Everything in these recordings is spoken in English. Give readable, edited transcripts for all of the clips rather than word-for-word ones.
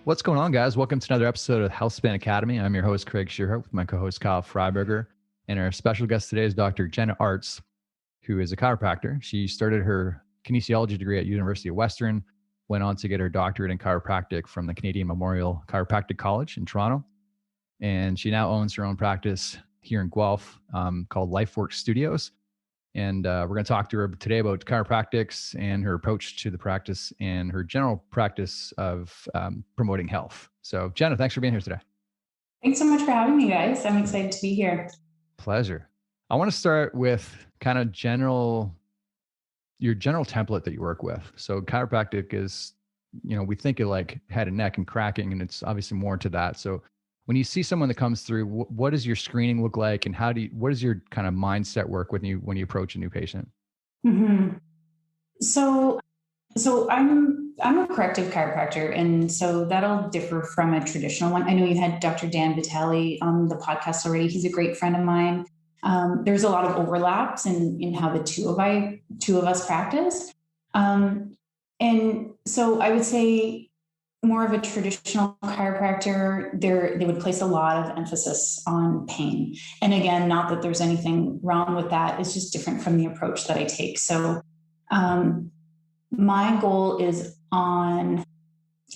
What's going on, guys? Welcome to another episode of Healthspan Academy. I'm your host, Craig Shearhart, with my co-host, Kyle Freiberger. And our special guest today is Dr. Jenna Arts, who is a chiropractor. She started her kinesiology degree at University of Western, went on to get her doctorate in chiropractic from the Canadian Memorial Chiropractic College in Toronto. And she now owns her own practice here in Guelph called LifeWorks Studios. And we're going to talk to her today about chiropractics and her approach to the practice and her general practice of promoting health. So, Jenna, thanks for being here today. Thanks so much for having me, guys. I'm excited to be here. Pleasure. I want to start with kind of your general template that you work with. So chiropractic is, we think of like head and neck and cracking, and it's obviously more to that. So when you see someone that comes through, what does your screening look like, and what does your kind of mindset work when you approach a new patient? Mm-hmm. So I'm a corrective chiropractor, and so that'll differ from a traditional one. I know you had Dr. Dan Vitale on the podcast already. He's a great friend of mine. There's a lot of overlaps in how the two of us practice. And so I would say more of a traditional chiropractor, they would place a lot of emphasis on pain. And again, not that there's anything wrong with that. It's just different from the approach that I take. So my goal is on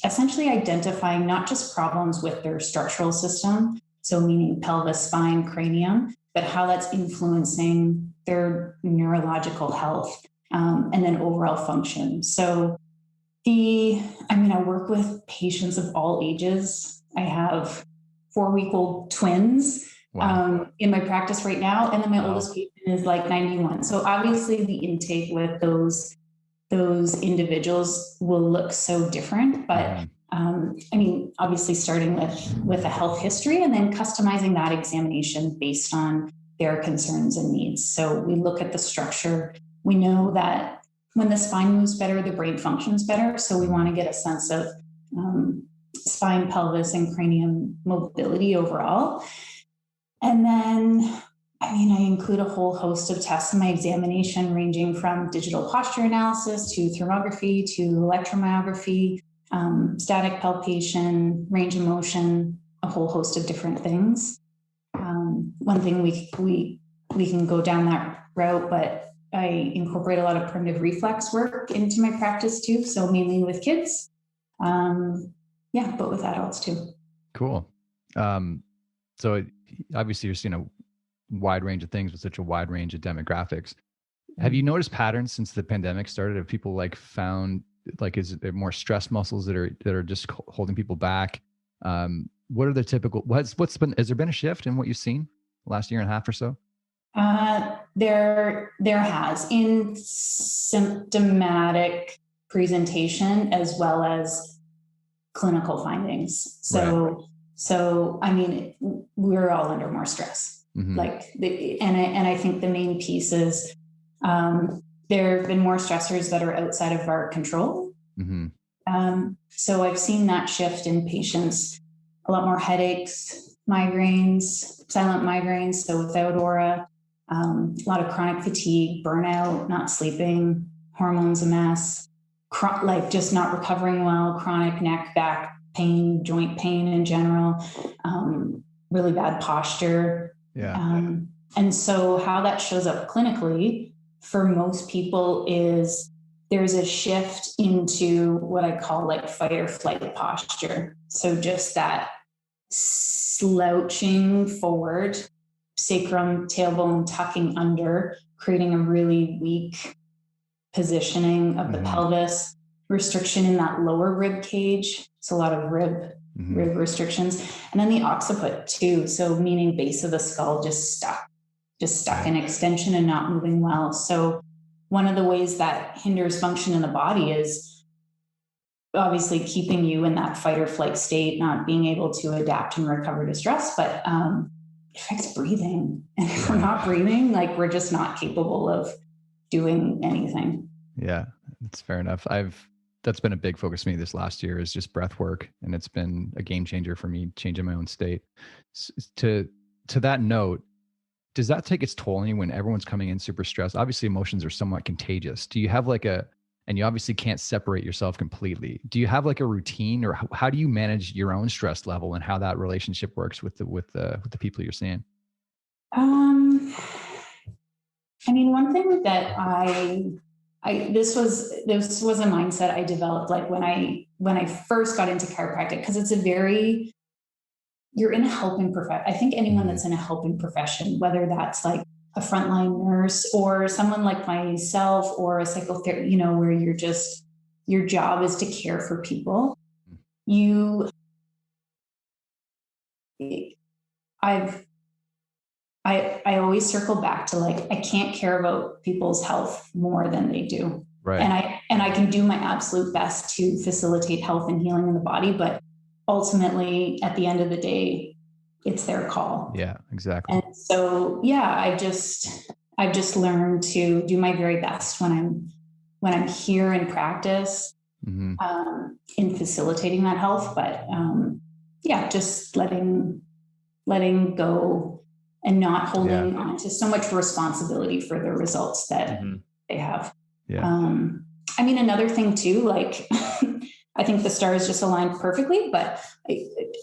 essentially identifying not just problems with their structural system, so meaning pelvis, spine, cranium, but how that's influencing their neurological health and then overall function. So I work with patients of all ages. I have 4-week-old twins in my practice right now, and then my oldest patient is like 91. So obviously the intake with those individuals will look so different, but obviously starting with a health history and then customizing that examination based on their concerns and needs. So we look at the structure. We know that when the spine moves better, the brain functions better. So we want to get a sense of spine, pelvis, and cranium mobility overall. And then, I include a whole host of tests in my examination, ranging from digital posture analysis to thermography to electromyography, static palpation, range of motion, a whole host of different things. One thing we can go down that route, but I incorporate a lot of primitive reflex work into my practice too. So mainly with kids, but with adults too. Cool. So obviously you're seeing a wide range of things with such a wide range of demographics. Have you noticed patterns since the pandemic started? Have people found is there more stress muscles that are just holding people back? What are the typical? Has there been a shift in what you've seen last year and a half or so? There has, in symptomatic presentation as well as clinical findings. So we're all under more stress. Mm-hmm. I think the main piece is there have been more stressors that are outside of our control. Mm-hmm. So I've seen that shift in patients, a lot more headaches, migraines, silent migraines, so without aura, a lot of chronic fatigue, burnout, not sleeping, hormones a mess, just not recovering well, chronic neck, back pain, joint pain in general, really bad posture. Yeah. And so how that shows up clinically for most people is there's a shift into what I call fight or flight posture. So just that slouching forward, sacrum, tailbone tucking under, creating a really weak positioning of the pelvis, restriction in that lower rib cage. So a lot of rib restrictions. And then the occiput too. So meaning base of the skull just stuck in extension and not moving well. So one of the ways that hinders function in the body is obviously keeping you in that fight or flight state, not being able to adapt and recover to stress, but it affects breathing. And if we're not breathing, we're just not capable of doing anything. Yeah, that's fair enough. That's been a big focus for me this last year, is just breath work. And it's been a game changer for me, changing my own state. To that note, does that take its toll on you when everyone's coming in super stressed? Obviously emotions are somewhat contagious. Do you have an and you obviously can't separate yourself completely. Do you have like a routine, or how do you manage your own stress level and how that relationship works with the people you're seeing? I mean, one thing that this was a mindset I developed like when I first got into chiropractic, because you're in a helping profession. I think anyone that's in a helping profession, whether that's like a frontline nurse or someone like myself or a psychotherapist, where your job is to care for people. I always circle back to like, I can't care about people's health more than they do. Right. And I can do my absolute best to facilitate health and healing in the body, but ultimately at the end of the day, it's their call. Yeah, exactly. And so, yeah, I've just learned to do my very best when I'm here in practice, in facilitating that health, but just letting go and not holding on to so much responsibility for the results that they have. Yeah. I mean, another thing too, like I think the stars just aligned perfectly, but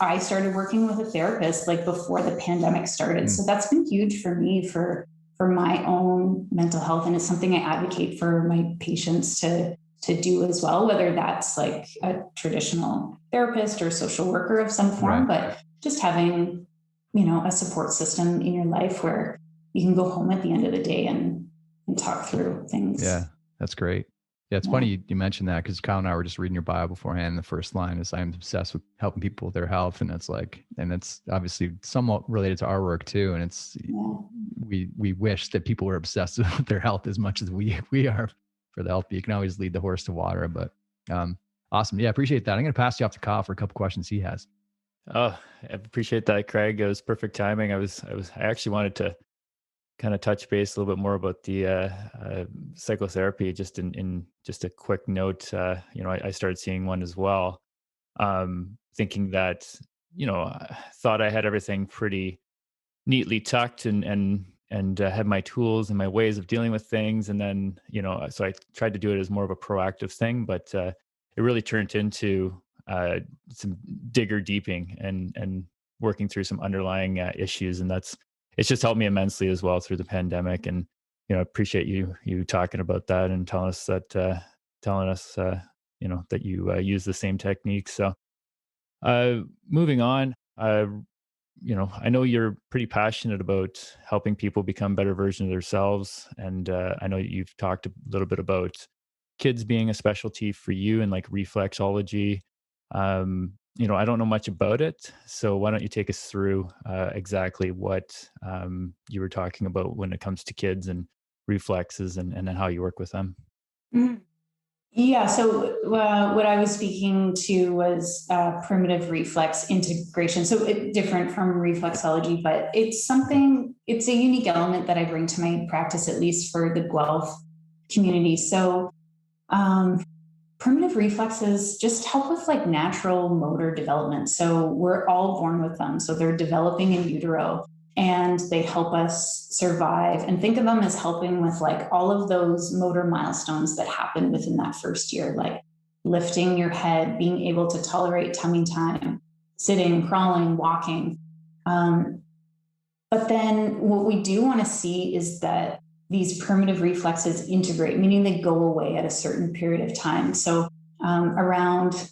I started working with a therapist like before the pandemic started. So that's been huge for me for my own mental health. And it's something I advocate for my patients to do as well, whether that's like a traditional therapist or social worker of some form, but just having a support system in your life where you can go home at the end of the day and talk through things. Yeah, that's great. Yeah, it's funny you mentioned that, because Kyle and I were just reading your bio beforehand. And the first line is, I'm obsessed with helping people with their health. And it's obviously somewhat related to our work too. And it's, we wish that people were obsessed with their health as much as we are for the health. But you can always lead the horse to water, but awesome. Yeah, I appreciate that. I'm going to pass you off to Kyle for a couple questions he has. Oh, I appreciate that, Craig. It was perfect timing. I actually wanted to kind of touch base a little bit more about the psychotherapy, just in just a quick note. I started seeing one as well, thinking that, I thought I had everything pretty neatly tucked and had my tools and my ways of dealing with things. And then, so I tried to do it as more of a proactive thing, but it really turned into some digger deeping and working through some underlying issues. And it's just helped me immensely as well through the pandemic. And, I appreciate you talking about that and telling us that you use the same techniques. So moving on, I know you're pretty passionate about helping people become better versions of themselves. And I know you've talked a little bit about kids being a specialty for you and like reflexology. I don't know much about it. So why don't you take us through exactly what you were talking about when it comes to kids and reflexes and how you work with them? Mm-hmm. Yeah. So what I was speaking to was primitive reflex integration. So different from reflexology, but it's a unique element that I bring to my practice, at least for the Guelph community. So primitive reflexes just help with like natural motor development. So we're all born with them. So they're developing in utero and they help us survive, and think of them as helping with like all of those motor milestones that happen within that first year, like lifting your head, being able to tolerate tummy time, sitting, crawling, walking. But then what we do want to see is that these primitive reflexes integrate, meaning they go away at a certain period of time. So around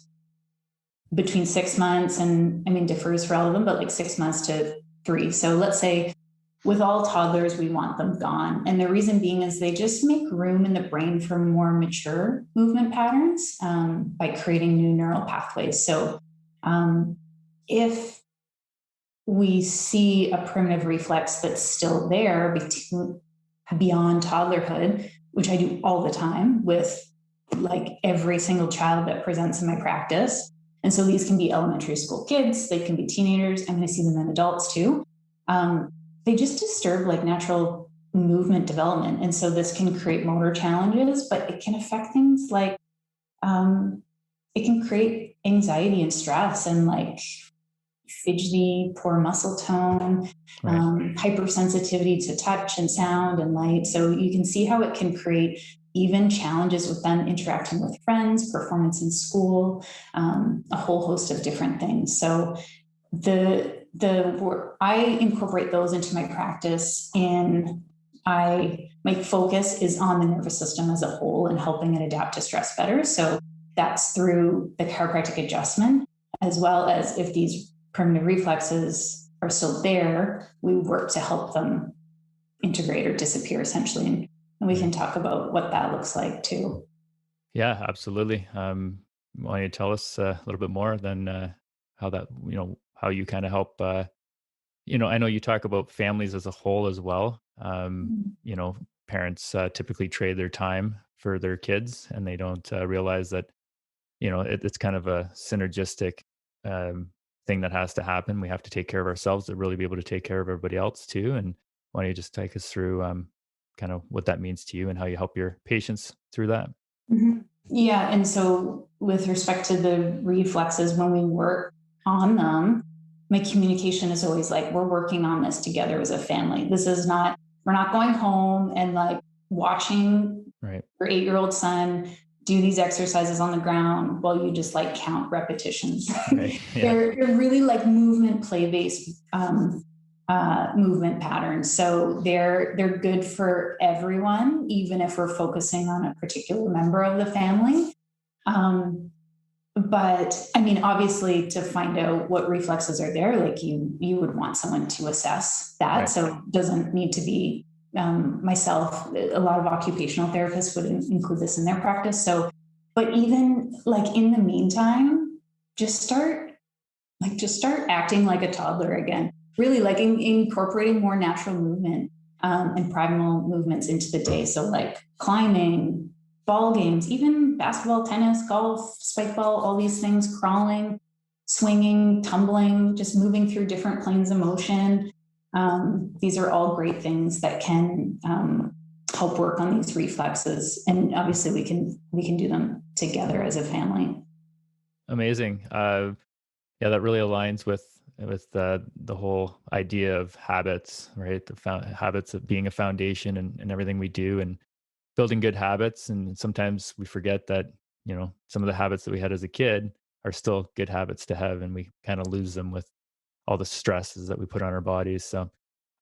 between 6 months, and I mean, differs for all of them, but like 6 months to 3. So let's say with all toddlers, we want them gone. And the reason being is they just make room in the brain for more mature movement patterns by creating new neural pathways. So if we see a primitive reflex that's still there beyond toddlerhood, which I do all the time with like every single child that presents in my practice. And so these can be elementary school kids, they can be teenagers, I'm going to see them in adults too. They just disturb like natural movement development. And so this can create motor challenges, but it can affect things like, it can create anxiety and stress and like fidgety, poor muscle tone, hypersensitivity to touch and sound and light. So you can see how it can create even challenges with them interacting with friends, performance in school, a whole host of different things. So I incorporate those into my practice, and my focus is on the nervous system as a whole and helping it adapt to stress better. So that's through the chiropractic adjustment, as well as if these primitive reflexes are still there, we work to help them integrate or disappear essentially. And we can talk about what that looks like too. Yeah, absolutely. Why don't you tell us a little bit more than how that, how you kind of help, I know you talk about families as a whole as well. Parents typically trade their time for their kids, and they don't realize that, it's kind of a synergistic thing that has to happen. We have to take care of ourselves to really be able to take care of everybody else too. And why don't you just take us through kind of what that means to you and how you help your patients through that? Mm-hmm. Yeah. And so with respect to the reflexes, when we work on them, my communication is always like, we're working on this together as a family. We're not going home and like watching Right. your 8-year-old son do these exercises on the ground while you just like count repetitions. Right. Yeah. They're really like movement play-based movement patterns. So they're good for everyone, even if we're focusing on a particular member of the family. But I mean, obviously, to find out what reflexes are there, like you would want someone to assess that. Right. So it doesn't need to be myself. A lot of occupational therapists would include this in their practice. So, but even like in the meantime, just start acting like a toddler again. Really, like incorporating more natural movement and primal movements into the day. So, like climbing, ball games, even basketball, tennis, golf, spike ball, all these things, crawling, swinging, tumbling, just moving through different planes of motion. These are all great things that can help work on these reflexes. And obviously we can do them together as a family. Amazing. Yeah, that really aligns with the whole idea of habits, right? Habits of being a foundation and everything we do, and building good habits. And sometimes we forget that, some of the habits that we had as a kid are still good habits to have, and we kind of lose them with all the stresses that we put on our bodies. So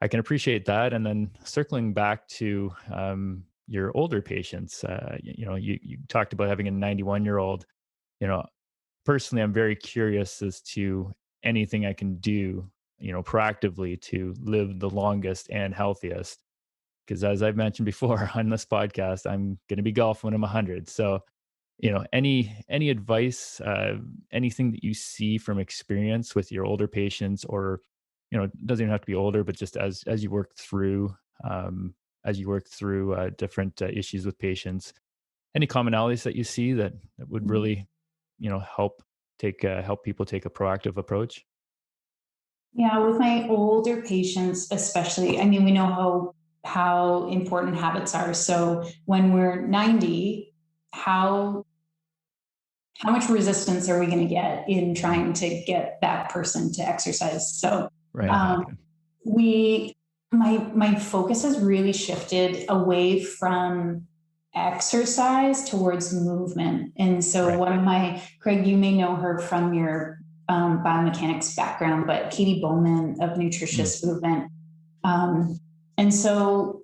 I can appreciate that. And then circling back to your older patients, you talked about having a 91-year-old. Personally, I'm very curious as to anything I can do, proactively to live the longest and healthiest. Because as I've mentioned before on this podcast, I'm going to be golfing when I'm 100. So, any advice, anything that you see from experience with your older patients, or it doesn't even have to be older, but just as you work through different issues with patients, any commonalities that you see that would really help people take a proactive approach? Yeah, with my older patients, especially, I mean, we know how important habits are. So when we're 90, how much resistance are we going to get in trying to get that person to exercise? So Right. my focus has really shifted away from exercise towards movement. And so Craig, you may know her from your biomechanics background, but Katie Bowman of Nutritious Movement. And so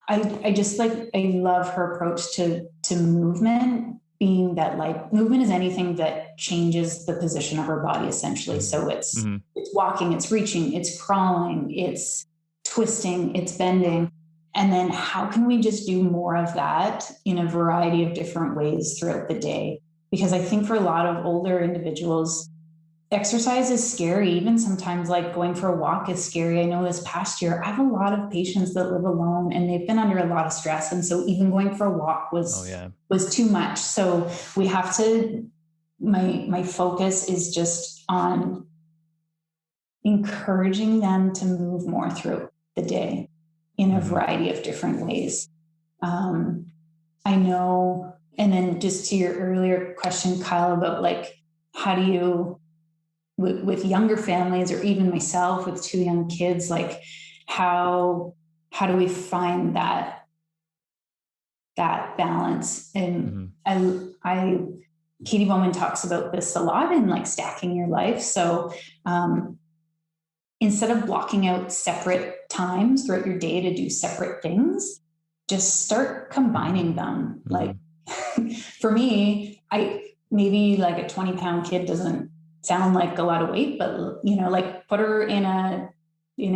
I just I love her approach to movement, being that like movement is anything that changes the position of our body essentially. So it's walking, it's reaching, it's crawling, it's twisting, it's bending. And then how can we just do more of that in a variety of different ways throughout the day? Because I think for a lot of older individuals, exercise is scary. Even sometimes like going for a walk is scary. I know this past year, I have a lot of patients that live alone and they've been under a lot of stress. And so even going for a walk was too much. So we have to, my focus is just on encouraging them to move more through the day in a variety of different ways. I know, and then just to your earlier question, Kyle, about like, how do you, with younger families, or even myself with 2 young kids, like how do we find that that balance. And Katie Bowman talks about this a lot in like stacking your life. So instead of blocking out separate times throughout your day to do separate things, just start combining them. Like for me, maybe like a 20-pound kid doesn't sound like a lot of weight, but like put her in a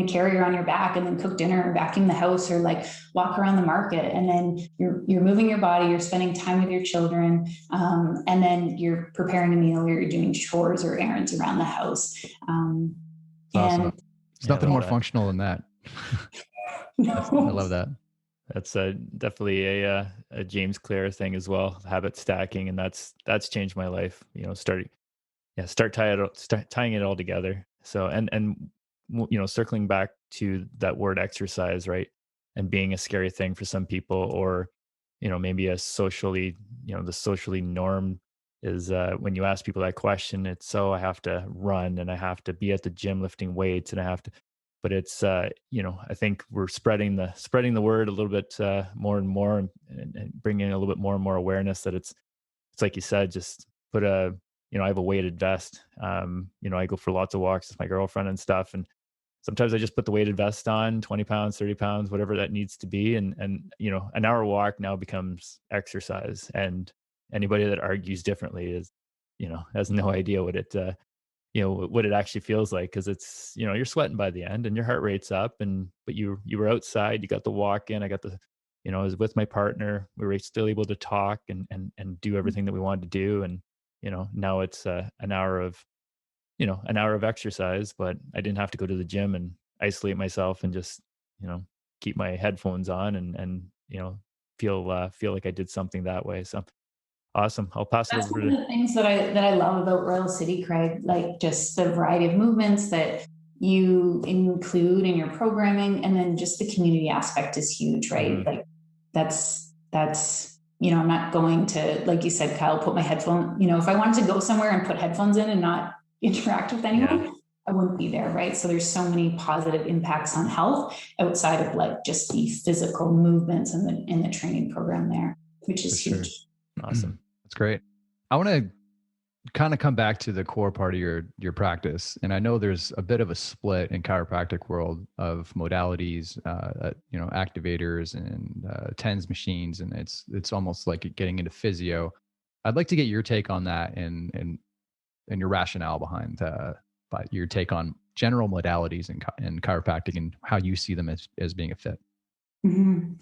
carrier on your back and then cook dinner or vacuum the house or like walk around the market. And then you're moving your body, you're spending time with your children. And then you're preparing a meal or you're doing chores or errands around the house. Awesome. And there's nothing more functional than that. no. I love that. That's definitely a James Clear thing as well, habit stacking. And that's changed my life, start tying it all together. So, and circling back to that word exercise, right? And being a scary thing for some people, or, maybe a socially, the socially norm is when you ask people that question, it's, so I have to run and I have to be at the gym lifting weights and I have to, but it's, I think we're spreading the word a little bit more and more and bringing a little bit more and more awareness that it's like you said, just put I have a weighted vest. I go for lots of walks with my girlfriend and stuff. And sometimes I just put the weighted vest on, 20 pounds, 30 pounds, whatever that needs to be. And an hour walk now becomes exercise. And anybody that argues differently is, has no idea what it, what it actually feels like. Cause it's, you're sweating by the end and your heart rate's up but you were outside, you got the walk in, I got the, I was with my partner, we were still able to talk and do everything that we wanted to do. And, now it's an hour of exercise, but I didn't have to go to the gym and isolate myself and just, keep my headphones on and feel like I did something that way. So awesome. I'll pass it That's over one to of the things that I love about Royal City, Craig, like just the variety of movements that you include in your programming. And then just the community aspect is huge, right? Like that's, I'm not going to, like you said, Kyle, put my headphone, if I wanted to go somewhere and put headphones in and not interact with anyone, I wouldn't be there, right? So there's so many positive impacts on health outside of like just the physical movements in the training program there, which is huge. Awesome. That's great. I want to kind of come back to the core part of your practice. And I know there's a bit of a split in chiropractic world of modalities, activators and TENS machines. And it's almost like getting into physio. I'd like to get your take on that and your rationale behind your take on general modalities in chiropractic and how you see them as being a fit. Mm-hmm.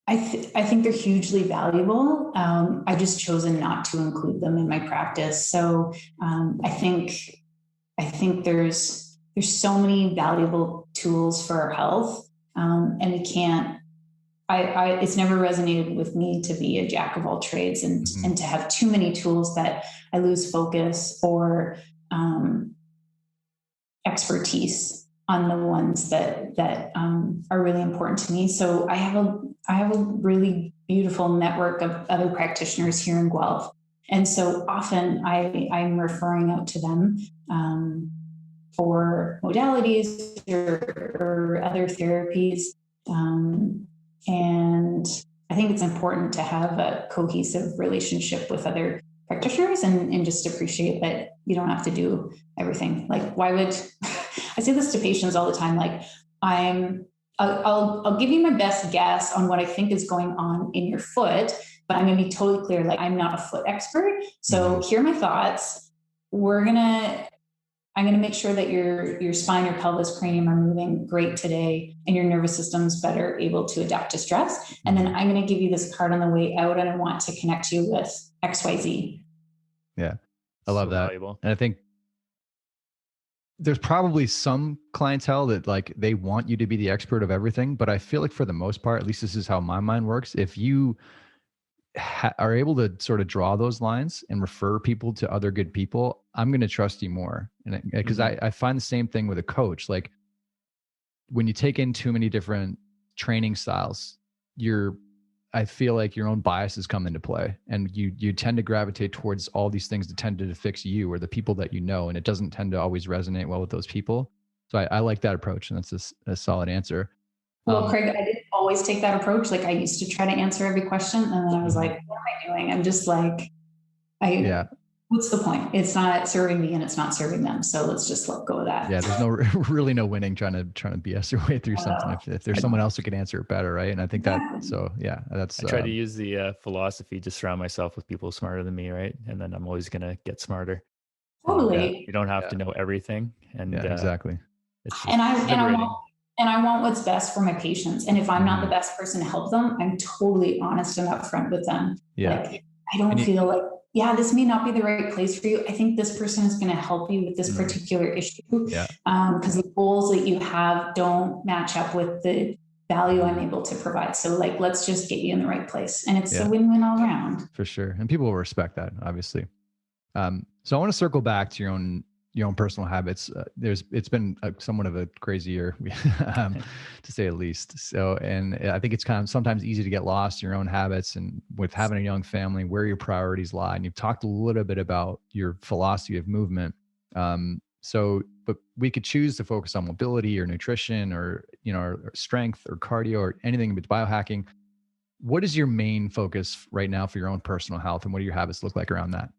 I think they're hugely valuable. I just chosen not to include them in my practice. So I think there's so many valuable tools for our health, and we can't. It's never resonated with me to be a jack of all trades and to have too many tools that I lose focus or expertise on the ones that are really important to me. So I have a really beautiful network of other practitioners here in Guelph. And so often I'm referring out to them for modalities or other therapies. And I think it's important to have a cohesive relationship with other practitioners and just appreciate that you don't have to do everything. Like, why would I say this to patients all the time? Like, I'll give you my best guess on what I think is going on in your foot, but I'm going to be totally clear. Like, I'm not a foot expert. So here are my thoughts. I'm going to make sure that your spine, your pelvis, cranium are moving great today and your nervous system's better able to adapt to stress. And then I'm going to give you this card on the way out and I want to connect you with XYZ. Yeah. I love that. Valuable. And I think there's probably some clientele that like they want you to be the expert of everything, but I feel like for the most part, at least this is how my mind works. If you are able to sort of draw those lines and refer people to other good people, I'm going to trust you more. And because I find the same thing with a coach. Like when you take in too many different training styles, I feel like your own biases come into play and you tend to gravitate towards all these things that tend to fix you or the people that you know, and it doesn't tend to always resonate well with those people. So I like that approach, and that's a solid answer. Well, Craig, I didn't always take that approach. Like I used to try to answer every question, and then I was like, what am I doing? I'm just like, what's the point? It's not serving me and it's not serving them. So let's just let go of that. Yeah. There's really no winning trying to BS your way through something if there's someone else who can answer it better. Right. And I think that's, I try to use the philosophy, just surround myself with people smarter than me. Right. And then I'm always going to get smarter. Totally. You don't have to know everything. And exactly. And I want what's best for my patients. And if I'm not the best person to help them, I'm totally honest and upfront with them. Yeah. Like, I don't feel like, this may not be the right place for you. I think this person is going to help you with this particular issue. Yeah. Because the goals that you have don't match up with the value I'm able to provide. So like, let's just get you in the right place. And it's a win-win all around. For sure. And people will respect that, obviously. So I want to circle back to your own personal habits. It's been somewhat of a crazy year, to say the least. So, and I think it's kind of sometimes easy to get lost in your own habits, and with having a young family, where your priorities lie. And you've talked a little bit about your philosophy of movement. But we could choose to focus on mobility or nutrition or strength or cardio or anything but biohacking. What is your main focus right now for your own personal health, and what do your habits look like around that?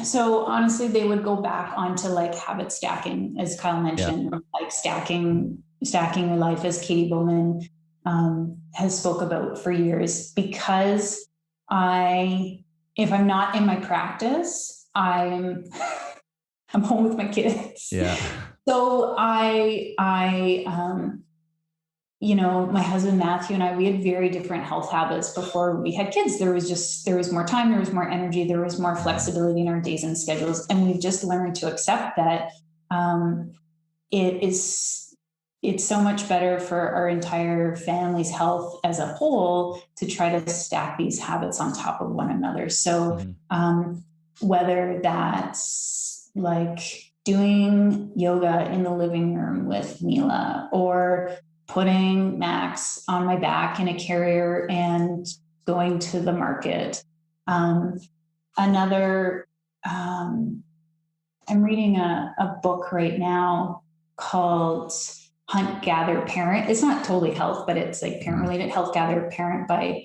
So honestly, they would go back onto like habit stacking, as Kyle mentioned, like stacking your life, as Katie Bowman has spoke about for years. Because if I'm not in my practice, I'm home with my kids. Yeah. So my husband, Matthew, and I, we had very different health habits before we had kids. There was more time, there was more energy, there was more flexibility in our days and schedules. And we've just learned to accept that it's so much better for our entire family's health as a whole to try to stack these habits on top of one another. So whether that's like doing yoga in the living room with Mila, or putting Max on my back in a carrier and going to the market. I'm reading a book right now called Hunt, Gather, Parent. It's not totally health, but it's like parent related. Health, Gather, Parent by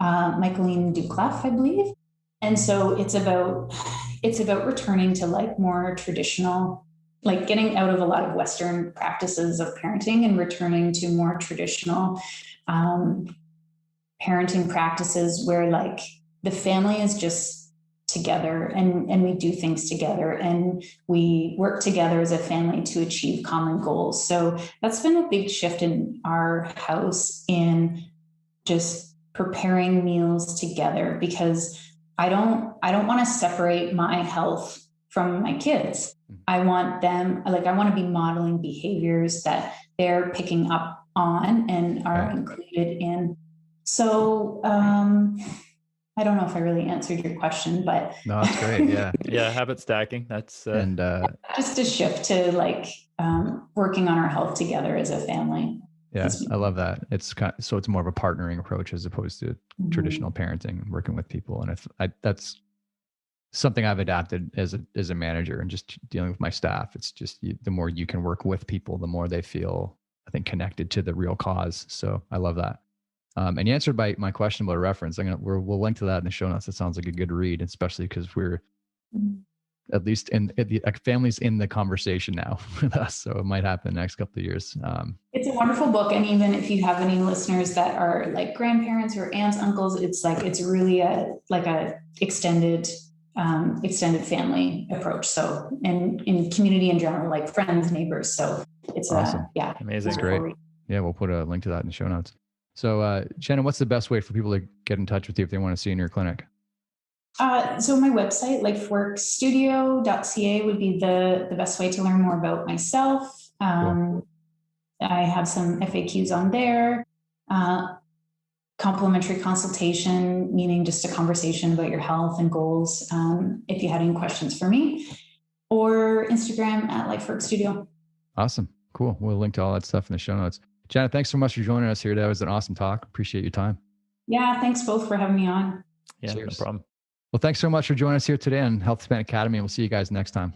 Michaeline Duclef, I believe. And so it's about returning to like more traditional, like getting out of a lot of Western practices of parenting and returning to more traditional parenting practices where like the family is just together and we do things together and we work together as a family to achieve common goals. So that's been a big shift in our house, in just preparing meals together, because I don't want to separate my health from my kids. I want to be modeling behaviors that they're picking up on and are included in. So I don't know if I really answered your question, but no, that's great. Yeah. Yeah. Habit stacking. That's just a shift to like working on our health together as a family. Yeah, I love that. It's it's more of a partnering approach as opposed to traditional parenting, working with people. And that's something I've adapted as a manager and just dealing with my staff. It's just the more you can work with people, the more they feel, I think, connected to the real cause. So I love that. And you answered my question about a reference. We'll link to that in the show notes. It sounds like a good read, especially because we're at least the family's in the conversation now with us. So it might happen in the next couple of years. It's a wonderful book. And even if you have any listeners that are like grandparents or aunts, uncles, it's really a extended family approach. So, and in community in general, like friends, neighbors. So it's awesome. Amazing. It's great. Yeah. We'll put a link to that in the show notes. So, Jenna, what's the best way for people to get in touch with you if they want to see you in your clinic? So my website, lifeworkstudio.ca, would be the best way to learn more about myself. Cool. I have some FAQs on there. Complimentary consultation, meaning just a conversation about your health and goals. If you had any questions for me, or Instagram at lifeworkstudio. Awesome. Cool. We'll link to all that stuff in the show notes. Jenna, thanks so much for joining us here. That was an awesome talk. Appreciate your time. Yeah. Thanks both for having me on. Yeah, cheers. No problem. Well, thanks so much for joining us here today on Healthspan Academy. We'll see you guys next time.